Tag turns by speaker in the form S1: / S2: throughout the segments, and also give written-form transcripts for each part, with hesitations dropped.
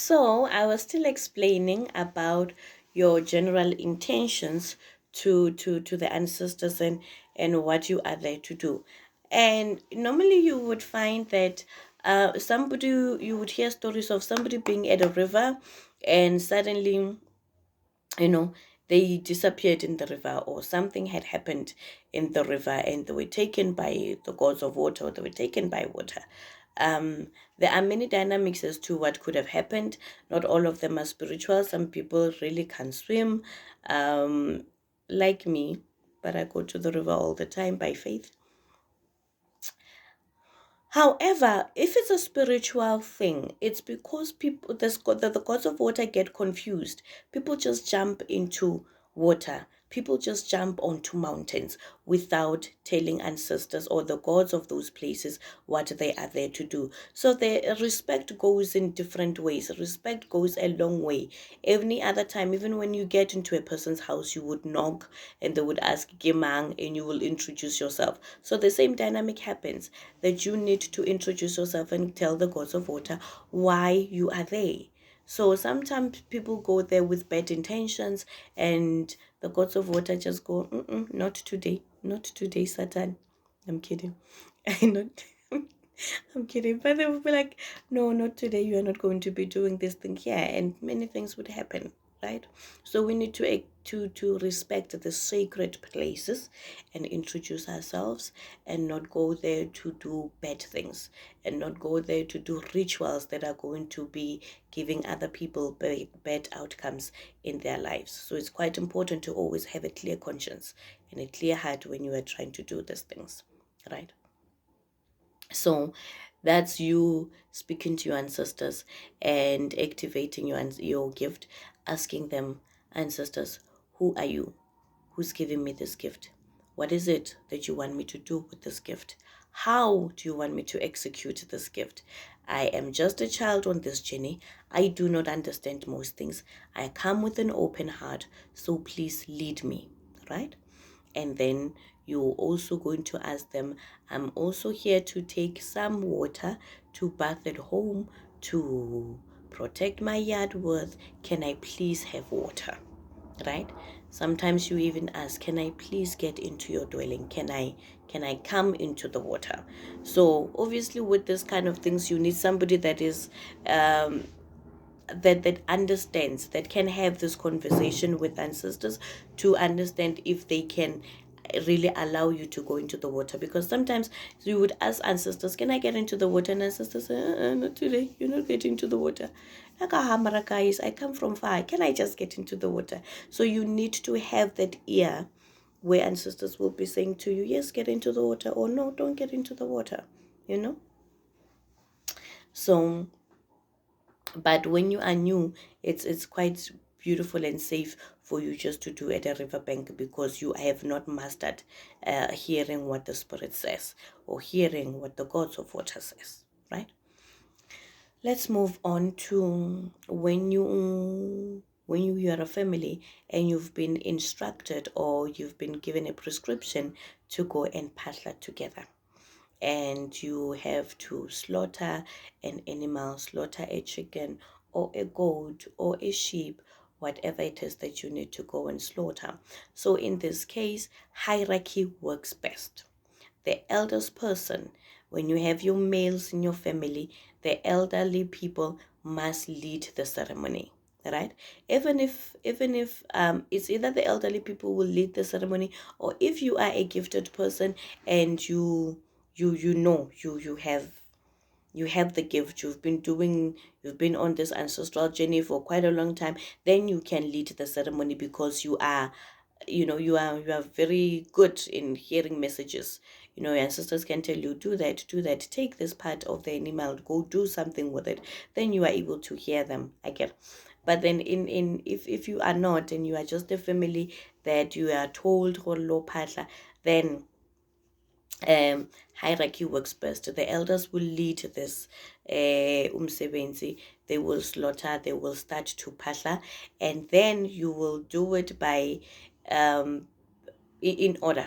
S1: So I was still explaining about your general intentions to the ancestors and what you are there to do. And normally you would find that somebody you would hear stories of somebody being at a river and suddenly you know they disappeared in the river, or something had happened in the river and they were taken by the gods of water, or they were taken by water. There are many dynamics as to what could have happened. Not all of them are spiritual. Some people really can't swim, um, like me, but I go to the river all the time by faith. However, if it's a spiritual thing, it's because people, the gods of water get confused. People just jump into water. People just jump onto mountains without telling ancestors or the gods of those places what they are there to do. So the respect goes in different ways. Respect goes a long way. Any other time, even when you get into a person's house, you would knock and they would ask Gemang and you will introduce yourself. So the same dynamic happens, that you need to introduce yourself and tell the gods of water why you are there. So sometimes people go there with bad intentions, and the gods of water just go, not today, not today, Satan. I'm kidding. I not. I'm kidding, but they would be like, no, not today. You are not going to be doing this thing here, and many things would happen, right? So we need to respect the sacred places and introduce ourselves, and not go there to do bad things, and not go there to do rituals that are going to be giving other people bad outcomes in their lives. So it's quite important to always have a clear conscience and a clear heart when you are trying to do these things, right? So that's you speaking to your ancestors and activating your gift, asking them, ancestors, who are you? Who's giving me this gift? What is it that you want me to do with this gift? How do you want me to execute this gift? I am just a child on this journey. I do not understand most things. I come with an open heart, so please lead me, right? And then you're also going to ask them, I'm also here to take some water to bath at home to protect my yard worth. Can I please have water? Right? Sometimes you even ask, can I please get into your dwelling? Can I come into the water? So obviously with this kind of things, you need somebody that is that understands, that can have this conversation with ancestors to understand if they can really allow you to go into the water. Because sometimes you would ask ancestors, can I get into the water? And ancestors say, not today, you're not getting into the water. Like, guys, I come from far, can I just get into the water? So you need to have that ear where ancestors will be saying to you, yes, get into the water, or no, don't get into the water, you know. So but when you are new, it's quite beautiful and safe for you just to do at a riverbank, because you have not mastered hearing what the spirit says, or hearing what the gods of water says, right? Let's move on to when you are a family and you've been instructed, or you've been given a prescription to go and paddle together, and you have to slaughter an animal, slaughter a chicken or a goat or a sheep, whatever it is that you need to go and slaughter. So in this case, hierarchy works best. The eldest person, when you have your males in your family, the elderly people must lead the ceremony, right? Even if it's either the elderly people will lead the ceremony, or if you are a gifted person and you have the gift, you've been on this ancestral journey for quite a long time, then you can lead the ceremony, because you are very good in hearing messages. Your ancestors can tell you, do that, take this part of the animal, go do something with it. Then you are able to hear them again. But then in if you are not, and you are just a family that you are told or lo patla, then hierarchy works best. The elders will lead this umsebenzi. They will slaughter, they will start to pasla, and then you will do it by in order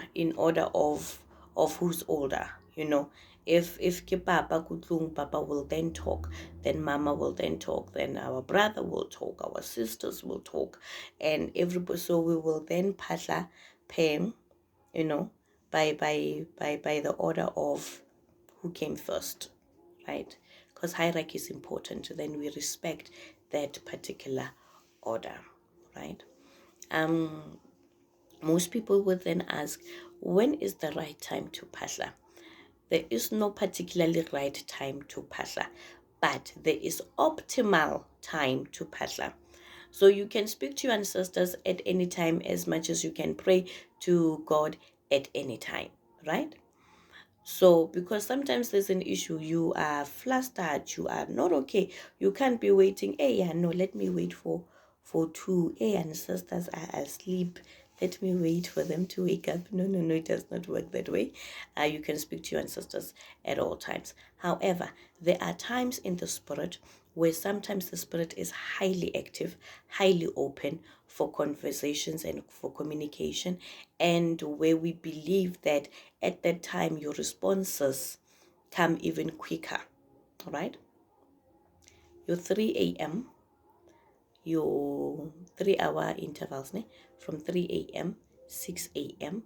S1: of who's older, If ke papa kutlung, papa will then talk, then mama will then talk, then our brother will talk, our sisters will talk, and everybody. So we will then phahla paying, you know, by the order of who came first, right? Because hierarchy is important. Then we respect that particular order, right? Most people would then ask, when is the right time to phahla? There is no particularly right time to phahla, but there is optimal time to phahla. So you can speak to your ancestors at any time as much as you can pray to God at any time, right? So, because sometimes there's an issue, you are flustered, you are not okay, you can't be waiting. Hey, yeah, no, let me wait for two. Hey, ancestors are asleep. Let me wait for them to wake up. No, no, no, it does not work that way. You can speak to your ancestors at all times. However, there are times in the spirit where sometimes the spirit is highly active, highly open for conversations and for communication, and where we believe that at that time your responses come even quicker. All right, your 3 a.m., your 3 hour intervals, from 3 a.m., 6 a.m.,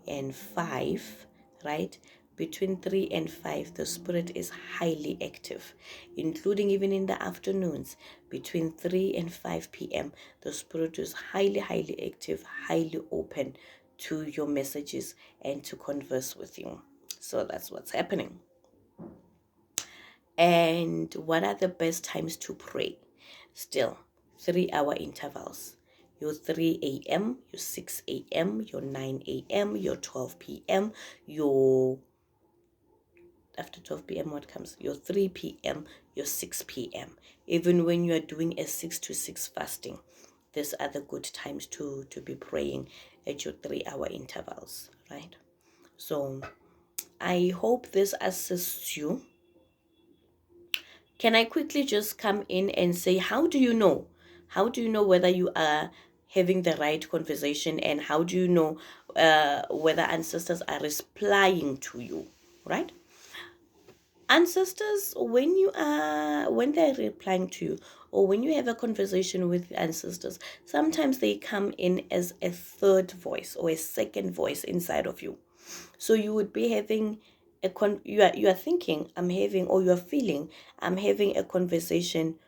S1: and 5, right? Between 3 and 5, the spirit is highly active, including even in the afternoons. Between 3 and 5 p.m., the spirit is highly, highly active, highly open to your messages and to converse with you. So that's what's happening. And what are the best times to pray? Still, 3 hour intervals. Your 3 a.m., your 6 a.m., your 9 a.m., your 12 p.m., your after 12 p.m. what comes? Your 3 p.m., your 6 p.m. Even when you are doing a 6 to 6 fasting, these are the good times to be praying at your 3 hour intervals, right? So I hope this assists you. Can I quickly just come in and say, how do you know? How do you know whether you are having the right conversation, and how do you know whether ancestors are replying to you, right? Ancestors, when they're replying to you, or when you have a conversation with ancestors, sometimes they come in as a third voice or a second voice inside of you. So you would be having you are thinking I'm having, or you are feeling I'm having a conversation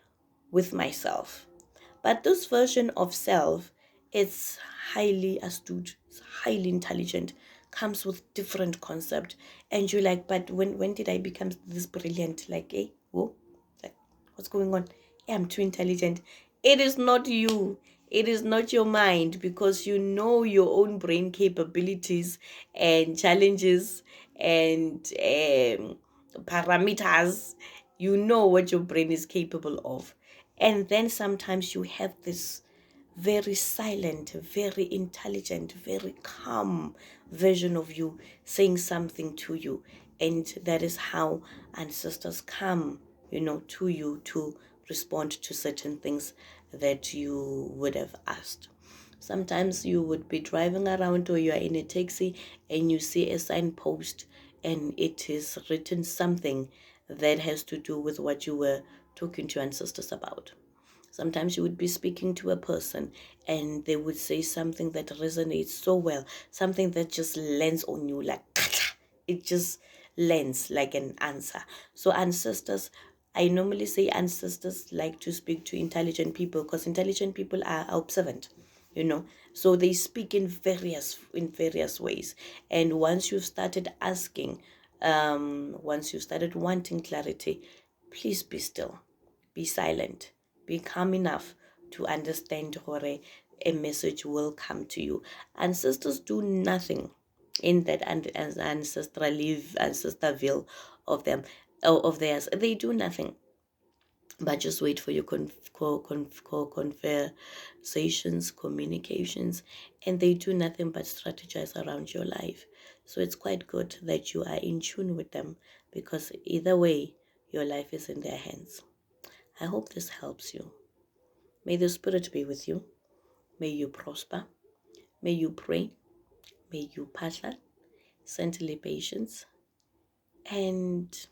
S1: with myself. But this version of self, it's highly astute, it's highly intelligent, comes with different concept, and you're like, but when did I become this brilliant? Like, hey, whoa, like, what's going on? Yeah, I'm too intelligent. It is not you. It is not your mind, because you know your own brain capabilities and challenges and parameters. You know what your brain is capable of. And then sometimes you have this very silent, very intelligent, very calm version of you saying something to you. And that is how ancestors come, to you to respond to certain things that you would have asked. Sometimes you would be driving around, or you are in a taxi and you see a signpost and it is written something that has to do with what you were talking to ancestors about. Sometimes you would be speaking to a person and they would say something that resonates so well, something that just lands on you like, it just lands like an answer. So ancestors, I normally say ancestors like to speak to intelligent people, because intelligent people are observant, so they speak in various ways. And once you've started asking, once you started wanting clarity, please be still, be silent, be calm enough to understand where a message will come to you. Ancestors do nothing in that ancestorville of them, of theirs. They do nothing but just wait for your conversations, communications, and they do nothing but strategize around your life. So it's quite good that you are in tune with them, because either way, your life is in their hands. I hope this helps you. May the Spirit be with you. May you prosper. May you pray. May you phahla, send libations, and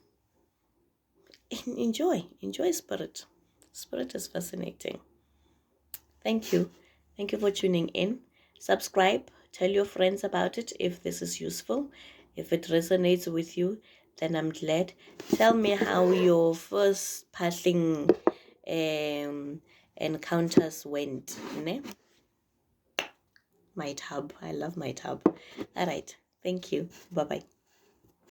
S1: enjoy spirit. Spirit is fascinating. Thank you for tuning in. Subscribe, tell your friends about it if this is useful. If it resonates with you, then I'm glad. Tell me how your first passing encounters went, ne? My tab, I love my tab. All right, thank you, bye bye.